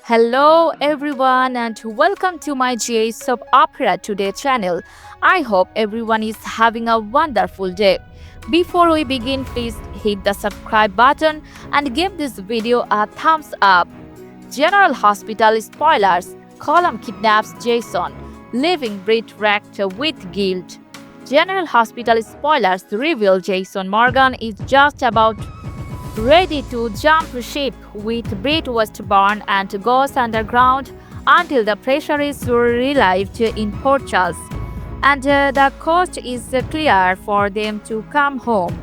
Hello everyone and welcome to my GA Soap Opera Today channel. I hope everyone is having a wonderful day. Before we begin, please hit the subscribe button and give this video a thumbs up. General Hospital spoilers: Cullum kidnaps Jason, leaving Britt wrecked with guilt. General Hospital spoilers reveal Jason Morgan is just about ready to jump ship with Britt Westbourne and goes underground until the pressure is relieved in Port Charles and the coast is clear for them to come home.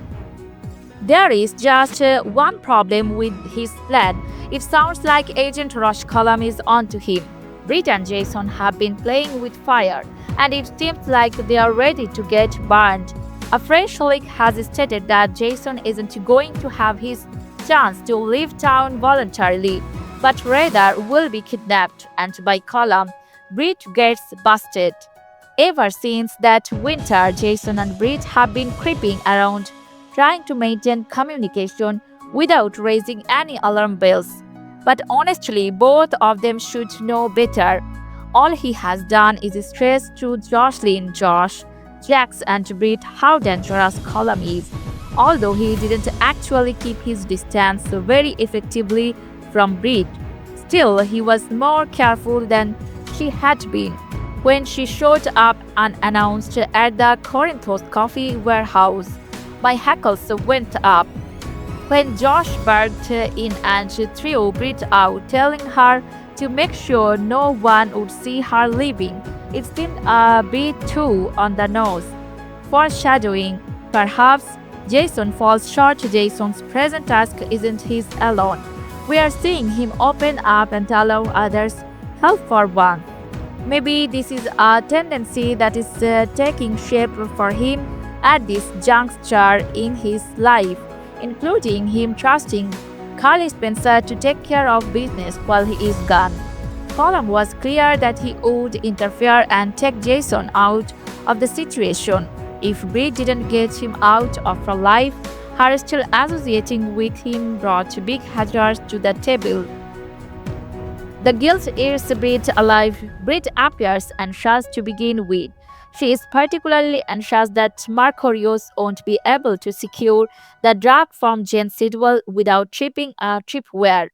There is just one problem with his plan. It sounds like Agent Rush Cullum is onto him. Britt and Jason have been playing with fire, and it seems like they are ready to get burned. A fresh leak has stated that Jason isn't going to have his chance to leave town voluntarily, but rather will be kidnapped, and by Cullum, Britt gets busted. Ever since that winter, Jason and Britt have been creeping around, trying to maintain communication without raising any alarm bells. But honestly, both of them should know better. All he has done is stress to Josh, Jax and Britt how dangerous Cullum is, although he didn't actually keep his distance very effectively from Britt. Still, he was more careful than she had been when she showed up unannounced at the Corinthos coffee warehouse. My hackles went up when Josh barged in and threw Britt out, telling her to make sure no one would see her leaving. It seemed a bit too on the nose. Foreshadowing, perhaps. Jason falls short. Jason's present task isn't his alone. We are seeing him open up and allow others help for one. Maybe this is a tendency that is taking shape for him at this juncture in his life, including him trusting Carly Spencer to take care of business while he is gone. Cullum was clear that he would interfere and take Jason out of the situation. If Britt didn't get him out of her life, her still associating with him brought big hazards to the table. The guilt is Britt alive. Britt appears anxious to begin with. She is particularly anxious that Marcorius won't be able to secure the draft from Jane Sidwell without tripping a tripwire.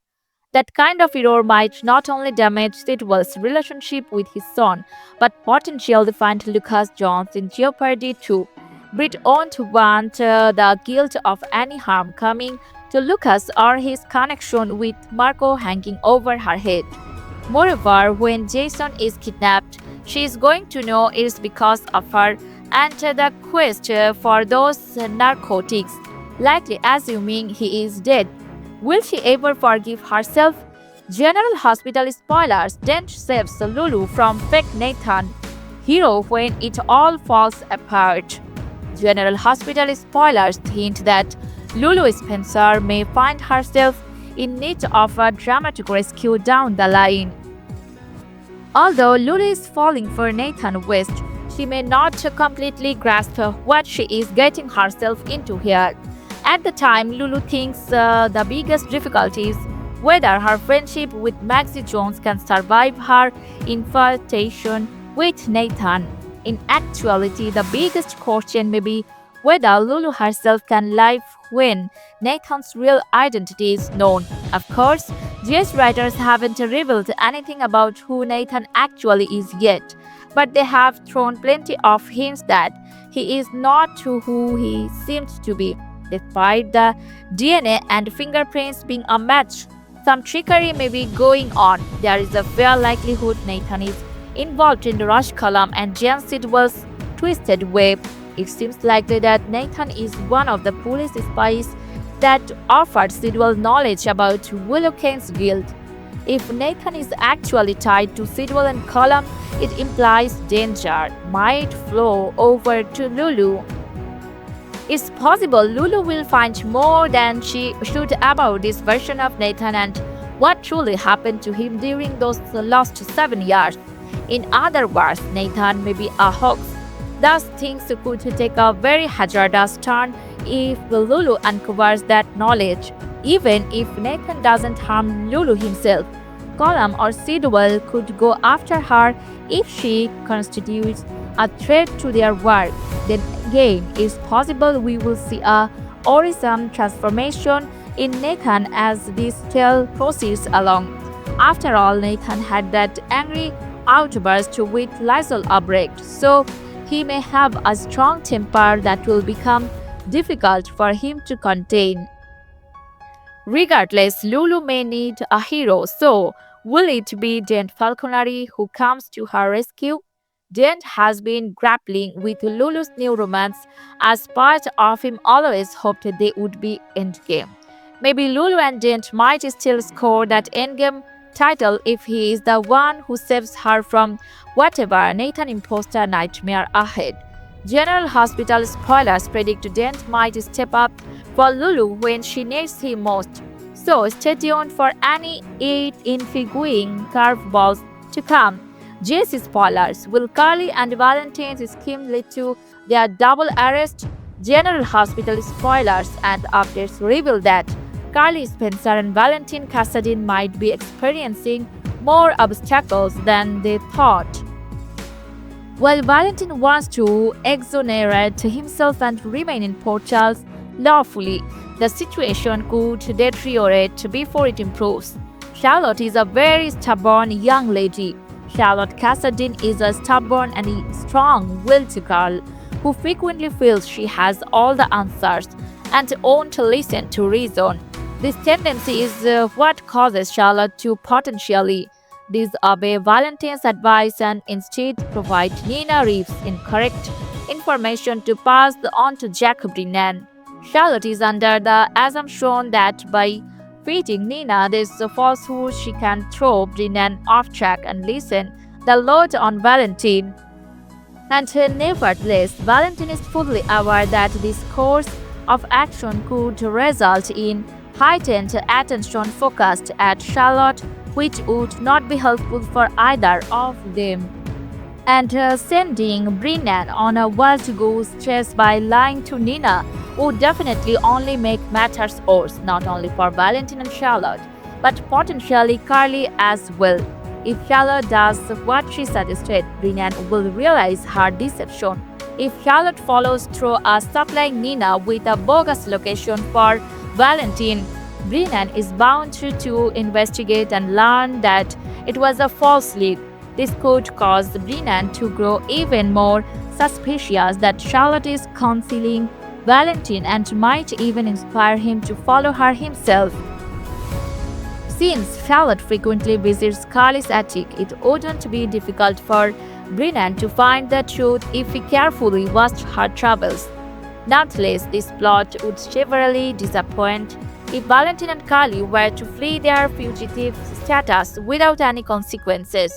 That kind of error might not only damage Sidwell's relationship with his son, but potentially find Lucas Jones in jeopardy too. Britt won't want the guilt of any harm coming to Lucas or his connection with Marco hanging over her head. Moreover, when Jason is kidnapped, she is going to know it's because of her and the quest for those narcotics, likely assuming he is dead. Will she ever forgive herself? General Hospital spoilers: Dent saves Lulu from fake Nathan, hero when it all falls apart. General Hospital spoilers hint that Lulu Spencer may find herself in need of a dramatic rescue down the line. Although Lulu is falling for Nathan West, she may not completely grasp what she is getting herself into here. At the time, Lulu thinks the biggest difficulty is whether her friendship with Maxie Jones can survive her infatuation with Nathan. In actuality, the biggest question may be whether Lulu herself can live when Nathan's real identity is known. Of course, GS writers haven't revealed anything about who Nathan actually is yet, but they have thrown plenty of hints that he is not who he seems to be. Despite the DNA and fingerprints being a match, some trickery may be going on. There is a fair likelihood Nathan is involved in Rush Cullum and Jane Sidwell's twisted web. It seems likely that Nathan is one of the police spies that offered Sidwell knowledge about Willow Kane's guilt. If Nathan is actually tied to Sidwell and Cullum, it implies danger might flow over to Lulu. It's possible Lulu will find more than she should about this version of Nathan and what truly happened to him during those last 7 years. In other words, Nathan may be a hoax. Thus, things could take a very hazardous turn if Lulu uncovers that knowledge. Even if Nathan doesn't harm Lulu himself, Cullum or Sidwell could go after her if she constitutes a threat to their work. Then again, it's possible we will see a worrisome transformation in Nathan as this tale proceeds along. After all, Nathan had that angry outburst with Lysol Albrecht, so he may have a strong temper that will become difficult for him to contain. Regardless, Lulu may need a hero, so will it be Dent Falconary who comes to her rescue? Dent has been grappling with Lulu's new romance as part of him always hoped they would be endgame. Maybe Lulu and Dent might still score that endgame title if he is the one who saves her from whatever Nathan imposter nightmare ahead. General Hospital spoilers predict Dent might step up for Lulu when she needs him most. So stay tuned for any intriguing curveballs to come. JC spoilers. Will Carly and Valentine's scheme lead to their double arrest? General Hospital spoilers and updates reveal that Carly Spencer and Valentine Cassadine might be experiencing more obstacles than they thought. While Valentine wants to exonerate himself and remain in Port Charles lawfully, the situation could deteriorate before it improves. Charlotte is a very stubborn young lady. Charlotte Cassadine is a stubborn and strong-willed girl who frequently feels she has all the answers and won't listen to reason. This tendency is what causes Charlotte to potentially disobey Valentine's advice and instead provide Nina Reeves incorrect information to pass on to Jack Brennan. Charlotte is under the assumption that by feeding Nina this falsehood she can throw Brennan off track and lessen the load on Valentine. And nevertheless, Valentine is fully aware that this course of action could result in heightened attention focused at Charlotte, which would not be helpful for either of them. And sending Brennan on a wild-goose chase by lying to Nina would definitely only make matters worse, not only for Valentine and Charlotte, but potentially Carly as well. If Charlotte does what she suggested, Brennan will realize her deception. If Charlotte follows through supplying Nina with a bogus location for Valentine, Brennan is bound to investigate and learn that it was a false lead. This could cause Brennan to grow even more suspicious that Charlotte is concealing Valentine and might even inspire him to follow her himself. Since Charlotte frequently visits Carly's attic, it wouldn't be difficult for Brennan to find the truth if he carefully watched her travels. Nonetheless, this plot would severely disappoint if Valentine and Carly were to flee their fugitive status without any consequences.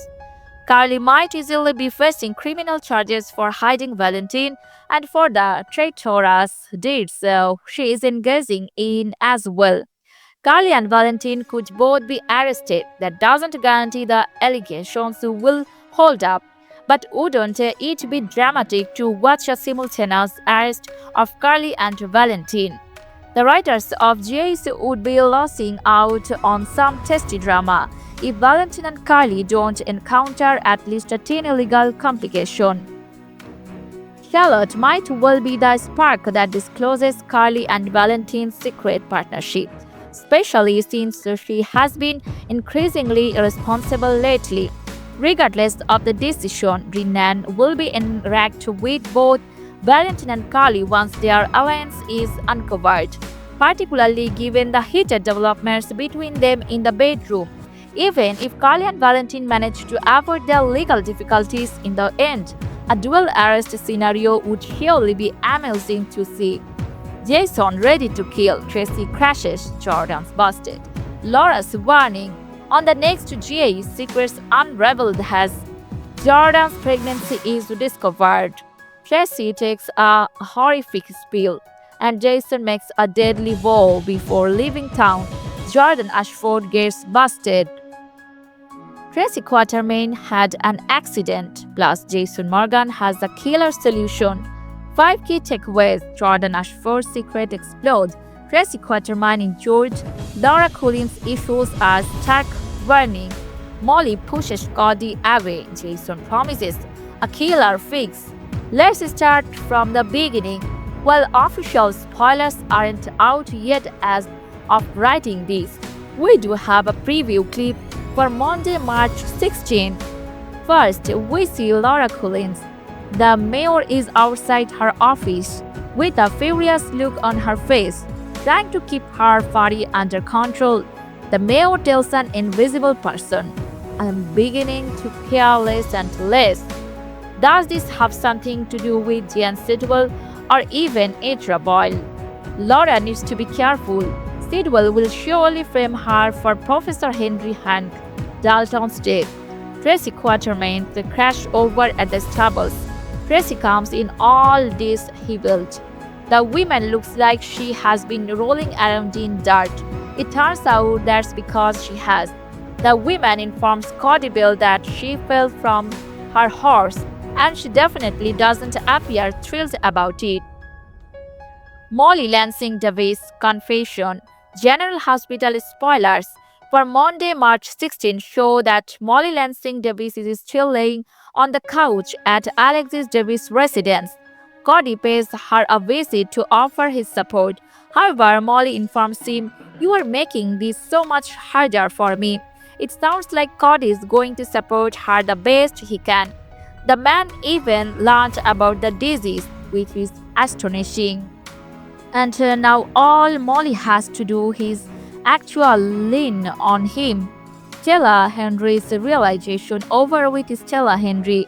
Carly might easily be facing criminal charges for hiding Valentine and for the traitorous deeds she is engaging in as well. Carly and Valentine could both be arrested. That doesn't guarantee the allegations will hold up. But wouldn't it be dramatic to watch a simultaneous arrest of Carly and Valentine? The writers of GAs would be losing out on some tasty drama if Valentine and Carly don't encounter at least a tiny legal complication. Charlotte might well be the spark that discloses Carly and Valentine's secret partnership, especially since she has been increasingly irresponsible lately. Regardless of the decision, Brennan will be enraged with both Valentine and Carly once their alliance is uncovered, particularly given the heated developments between them in the bedroom. Even if Carly and Valentine manage to avoid their legal difficulties in the end, a dual arrest scenario would surely be amusing to see. Jason ready to kill, Tracy crashes, Jordan's busted. Laura's warning. On the next GA, secrets unraveled as Jordan's pregnancy is discovered. Tracy takes a horrific spill, and Jason makes a deadly vow before leaving town. Jordan Ashford gets busted. Tracy Quatermain had an accident, plus Jason Morgan has a killer solution. 5 key takeaways. Jordan Ashford's secret explodes. Tracy Quatermain injured. Laura Cullum's issues are stark warning. Molly pushes Cody away. Jason promises a killer fix. Let's start from the beginning. While official spoilers aren't out yet as of writing this, we do have a preview clip for Monday, March 16. First, we see Laura Collins. The mayor is outside her office with a furious look on her face, trying to keep her fury under control. The mayor tells an invisible person, "I'm beginning to care less and less." Does this have something to do with Jan Sidwell or even Edra Boyle? Laura needs to be careful. Sidwell will surely frame her for Professor Henry Hank Dalton's death. Tracy Quatermain crash over at the stables. Tracy comes in all disheveled. The woman looks like she has been rolling around in dirt. It turns out that's because she has. The woman informs Cody Bill that she fell from her horse, and she definitely doesn't appear thrilled about it. Molly Lansing Davis confession. General Hospital spoilers for Monday, March 16 show that Molly Lansing Davis is still laying on the couch at Alexis Davis' residence. Cody pays her a visit to offer his support. However, Molly informs him, "You are making this so much harder for me." It sounds like Cody is going to support her the best he can. The man even learned about the disease, which is astonishing. And now all Molly has to do is actually lean on him. Stella Henry's realization over with Stella Henry.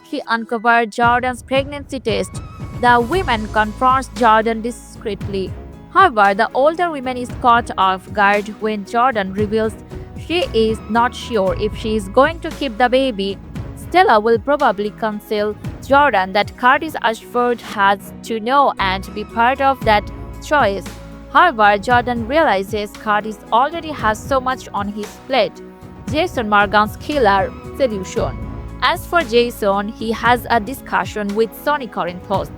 She uncovered Jordan's pregnancy test. The woman confronts Jordan discreetly. However, the older woman is caught off guard when Jordan reveals she is not sure if she is going to keep the baby. Stella will probably counsel Jordan that Curtis Ashford has to know and be part of that choice. However, Jordan realizes Curtis already has so much on his plate. Jason Morgan's killer solution. As for Jason, he has a discussion with Sonny Corinthos.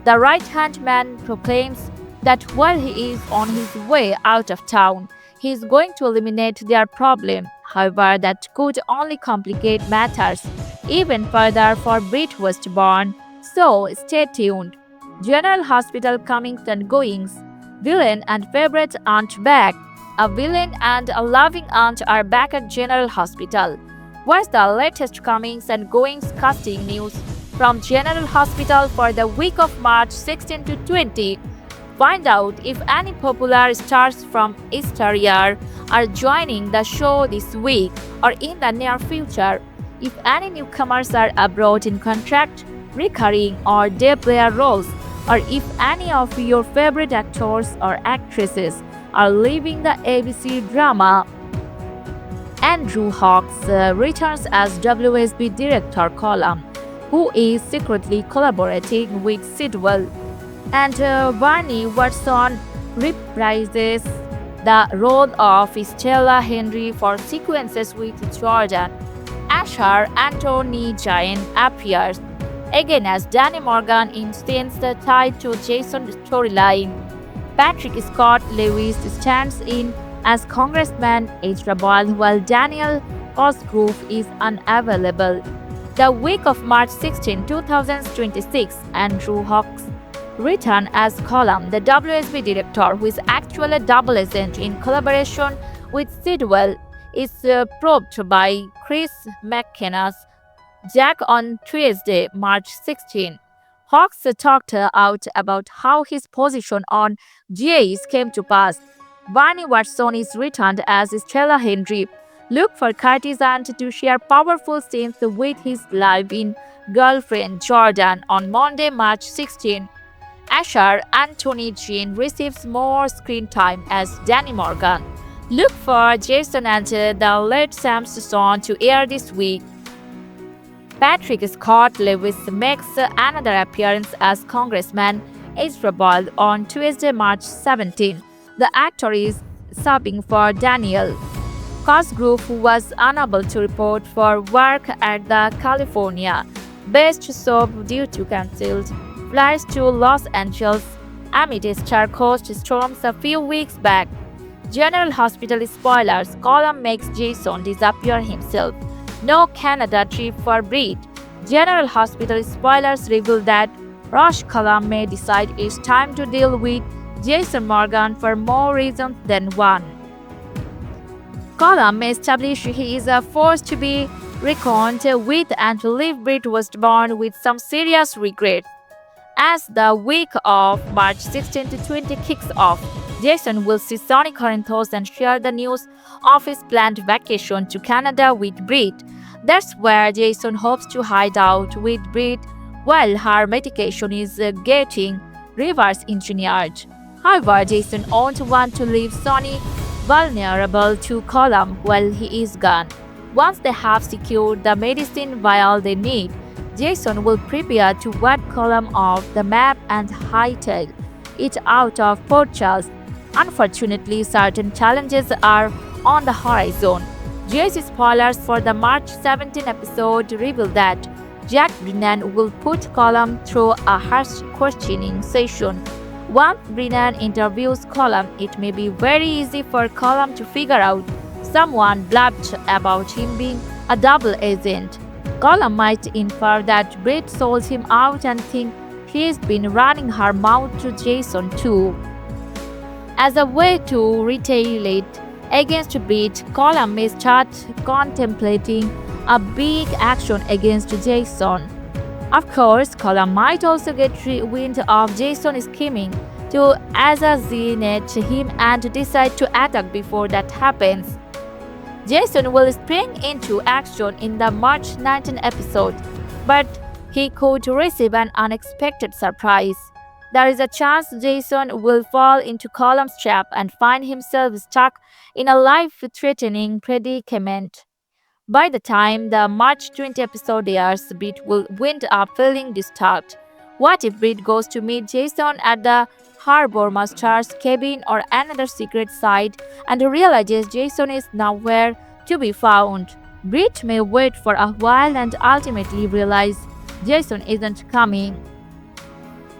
The right-hand man proclaims that while he is on his way out of town, he is going to eliminate their problem. However, that could only complicate matters even further for Britt Westbourne. So stay tuned. General Hospital comings and goings. Villain and favorite aunt back. A villain and a loving aunt are back at General Hospital. What's the latest comings and goings casting news from General Hospital for the week of March 16 to 20? Find out if any popular stars from yesteryear are joining the show this week or in the near future. If any newcomers are abroad in contract, recurring or day player roles, or if any of your favorite actors or actresses are leaving the ABC drama. Andrew Hawks returns as WSB director Cullum, who is secretly collaborating with Sidwell. And Barney Watson reprises the role of Stella Henry for sequences with Jordan. Asher Anthony Jain appears again as Danny Morgan in scenes tied to Jason's storyline. Patrick Scott Lewis stands in as Congressman Ezra Boyle while Daniel Cosgrove is unavailable. The week of March 16, 2026, Andrew Hawks returned as Cullum, the WSB director, who is actually a double agent in collaboration with Sidwell, is probed by Chris McKenna's Jack on Tuesday, March 16. Hawks talked out about how his position on GAs came to pass. Barney Watson is returned as Stella Henry. Look for Curtis aunt to share powerful scenes with his live-in girlfriend Jordan on Monday, March 16. Asher Anthony Jean receives more screen time as Danny Morgan. Look for Jason and the late Sam Sisson to air this week. Patrick Scott Lewis makes another appearance as Congressman Ezra Boyle on Tuesday, March 17. The actor is subbing for Daniel Cosgrove, who was unable to report for work at the California-based soap due to cancelled flights to Los Angeles amid star-crossed storms a few weeks back. General Hospital spoilers: Cullum makes Jason disappear himself. No Canada trip for Britt. General Hospital spoilers reveal that Rosh Cullum may decide it's time to deal with Jason Morgan for more reasons than one. Cullum may establish he is a force to be reckoned with and leave Britt Westbourne with some serious regret. As the week of March 16 to 20 kicks off, Jason will see Sonny Corinthos and share the news of his planned vacation to Canada with Britt. That's where Jason hopes to hide out with Britt while her medication is getting reverse engineered. However, Jason won't want to leave Sonny vulnerable to Cullum while he is gone. Once they have secured the medicine vial they need, Jason will prepare to ward Cullum off the map and hightail it out of Port Charles. Unfortunately, certain challenges are on the horizon. Jay's spoilers for the March 17 episode reveal that Jack Brennan will put Cullum through a harsh questioning session. Once Brennan interviews Cullum, it may be very easy for Cullum to figure out someone blabbed about him being a double agent. Cullum might infer that Britt sold him out and think she's been running her mouth to Jason too. As a way to retaliate against Britt, Cullum may start contemplating a big action against Jason. Of course, Cullum might also get wind of Jason's scheming to assassinate him and decide to attack before that happens. Jason will spring into action in the March 19 episode, but he could receive an unexpected surprise. There is a chance Jason will fall into Cullum's trap and find himself stuck in a life-threatening predicament. By the time the March 20 episode airs, Britt will wind up feeling disturbed. What if Britt goes to meet Jason at the harbor master's cabin or another secret site and realizes Jason is nowhere to be found? Britt may wait for a while and ultimately realize Jason isn't coming.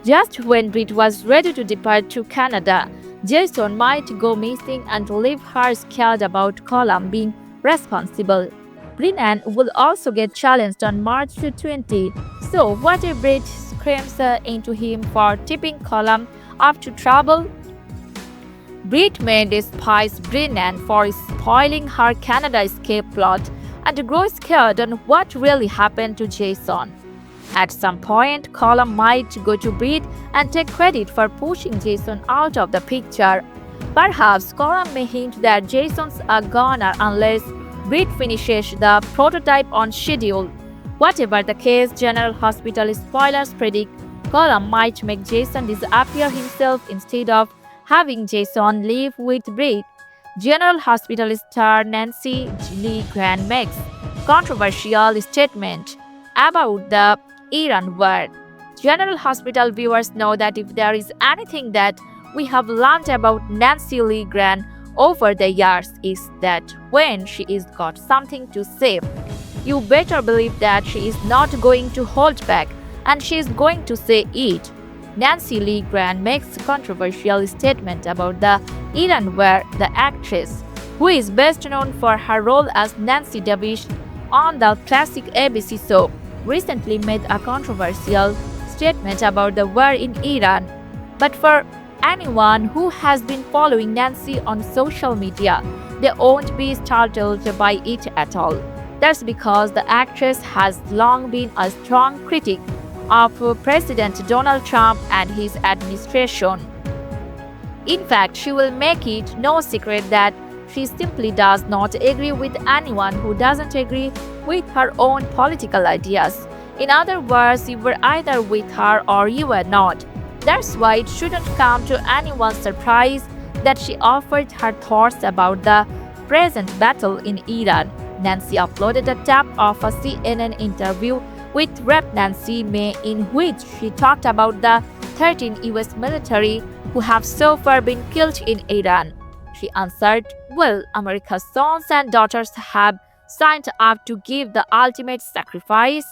Just when Britt was ready to depart to Canada, Jason might go missing and leave her scared about Cullum being responsible. Brennan will also get challenged on March 20. So, what if Britt screams into him for tipping Cullum off to trouble? Britt may despise Brennan for spoiling her Canada escape plot and grow scared on what really happened to Jason. At some point, Cullum might go to Britt and take credit for pushing Jason out of the picture. Perhaps Cullum may hint that Jason's a goner unless Britt finishes the prototype on schedule. Whatever the case, General Hospital spoilers predict Cullum might make Jason disappear himself instead of having Jason leave with Britt. General Hospital star Nancy Lee Grant makes controversial statement about the Iran war. General Hospital viewers know that if there is anything that we have learned about Nancy Lee Grant over the years is that when she is got something to say, you better believe that she is not going to hold back and she is going to say it. Nancy Lee Grant makes a controversial statement about the Iran where the actress, who is best known for her role as Nancy Davish on the classic ABC show, recently made a controversial statement about the war in Iran. But for anyone who has been following Nancy on social media, they won't be startled by it at all. That's because the actress has long been a strong critic of President Donald Trump and his administration. In fact, she will make it no secret that she simply does not agree with anyone who doesn't agree with her own political ideas. In other words, you were either with her or you were not. That's why it shouldn't come to anyone's surprise that she offered her thoughts about the present battle in Iran. Nancy uploaded a tap of a CNN interview with Rep. Nancy May in which she talked about the 13 US military who have so far been killed in Iran. She answered, "Well, America's sons and daughters have signed up to give the ultimate sacrifice."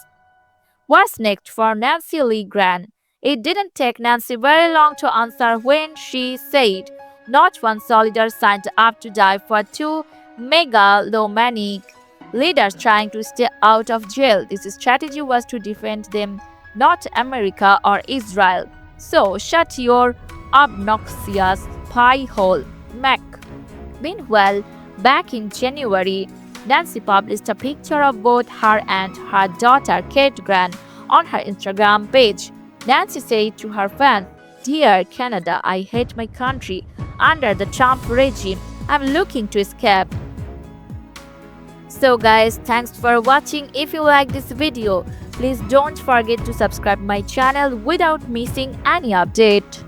What's next for Nancy Lee Grant? It didn't take Nancy very long to answer when she said, Not one soldier signed up to die for two megalomaniac leaders trying to stay out of jail. This strategy was to defend them, not America or Israel. So shut your obnoxious pie hole, Mac. Meanwhile, back in January, Nancy published a picture of both her and her daughter Kate Grant on her Instagram page. Nancy said to her fans, "Dear Canada, I hate my country. Under the Trump regime, I'm looking to escape." So guys, thanks for watching. If you like this video, please don't forget to subscribe my channel without missing any update.